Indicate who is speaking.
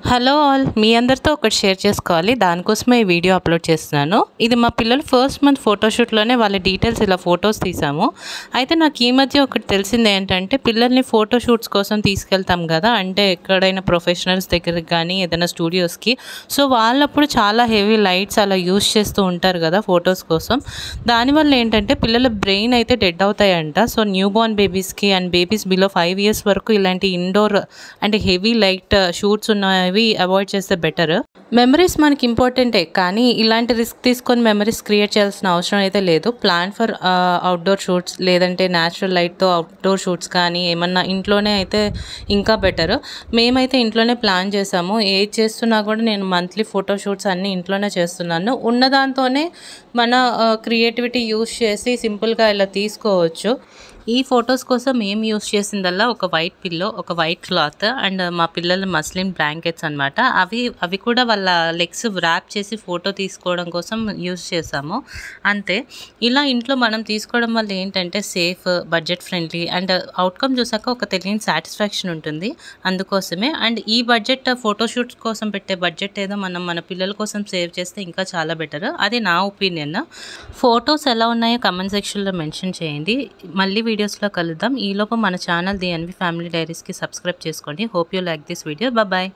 Speaker 1: Hello all, మీ అందరితో ఒకటి share చేసుకోవాలి. దానికోసమే ఈ వీడియో అప్లోడ్ చేస్తున్నాను. ఇది మా పిల్లలు ఫస్ట్ మంత్ ఫోటోషూట్లోనే వాళ్ళ డీటెయిల్స్ ఇలా ఫొటోస్ తీసాము. అయితే నాకు ఈ మధ్య ఒకటి తెలిసింది ఏంటంటే, పిల్లల్ని ఫోటోషూట్స్ కోసం తీసుకెళ్తాం కదా, అంటే ఎక్కడైనా ప్రొఫెషనల్స్ దగ్గరికి కానీ ఏదైనా స్టూడియోస్కి. సో వాళ్ళప్పుడు చాలా హెవీ లైట్స్ అలా యూస్ చేస్తూ ఉంటారు కదా ఫొటోస్ కోసం. దానివల్ల ఏంటంటే పిల్లల బ్రెయిన్ అయితే డెడ్ అవుతాయంట. సో న్యూ బోర్న్ బేబీస్కి అండ్ బేబీస్ బిలో 5 years వరకు ఇలాంటి ఇండోర్ అంటే హెవీ లైట్ షూట్స్ ఉన్నవి అవాయిడ్ చేస్తే బెటర్. మెమరీస్ మనకి ఇంపార్టెంటే, కానీ ఇలాంటి రిస్క్ తీసుకొని మెమరీస్ క్రియేట్ చేయాల్సిన అవసరం అయితే లేదు. ప్లాన్ ఫర్ అవుట్డోర్ షూట్స్, లేదంటే న్యాచురల్ లైట్తో అవుట్డోర్ షూట్స్ కానీ ఏమన్నా ఇంట్లోనే అయితే ఇంకా బెటర్. మేమైతే ఇంట్లోనే ప్లాన్ చేసాము. ఏది చేస్తున్నా కూడా నేను మంత్లీ ఫోటో షూట్స్ అన్నీ ఇంట్లోనే చేస్తున్నాను. ఉన్నదాంతోనే మన క్రియేటివిటీ యూస్ చేసి సింపుల్గా ఇలా తీసుకోవచ్చు. ఈ ఫొటోస్ కోసం ఏం యూస్ చేసిందల్లా ఒక వైట్ పిల్లో, ఒక వైట్ క్లాత్ అండ్ మా పిల్లల మస్లిన్ బ్లాంకెట్స్ అనమాట. అవి కూడా వాళ్ళ లెగ్స్ ర్యాప్ చేసి ఫోటో తీసుకోవడం కోసం యూస్ చేసాము, అంతే. ఇలా ఇంట్లో మనం తీసుకోవడం వల్ల ఏంటంటే safe, budget friendly and outcome చూసాక ఒక తెలియని సాటిస్ఫాక్షన్ ఉంటుంది. అందుకోసమే. అండ్ ఈ బడ్జెట్ ఫోటోషూట్స్ కోసం పెట్టే బడ్జెట్ ఏదో మనం మన పిల్లల కోసం సేవ్ చేస్తే ఇంకా చాలా బెటర్. అది నా ఒపీనియన్. ఫొటోస్ ఎలా ఉన్నాయో కమెంట్ సెక్షన్లో మెన్షన్ చేయండి. మళ్ళీ వీడియోస్లో కలుద్దాం. ఈలోపు మన ఛానల్ ది ఎన్వి ఫ్యామిలీ డైరీస్కి సబ్స్క్రైబ్ చేసుకోండి. Hope you like this video. Bye.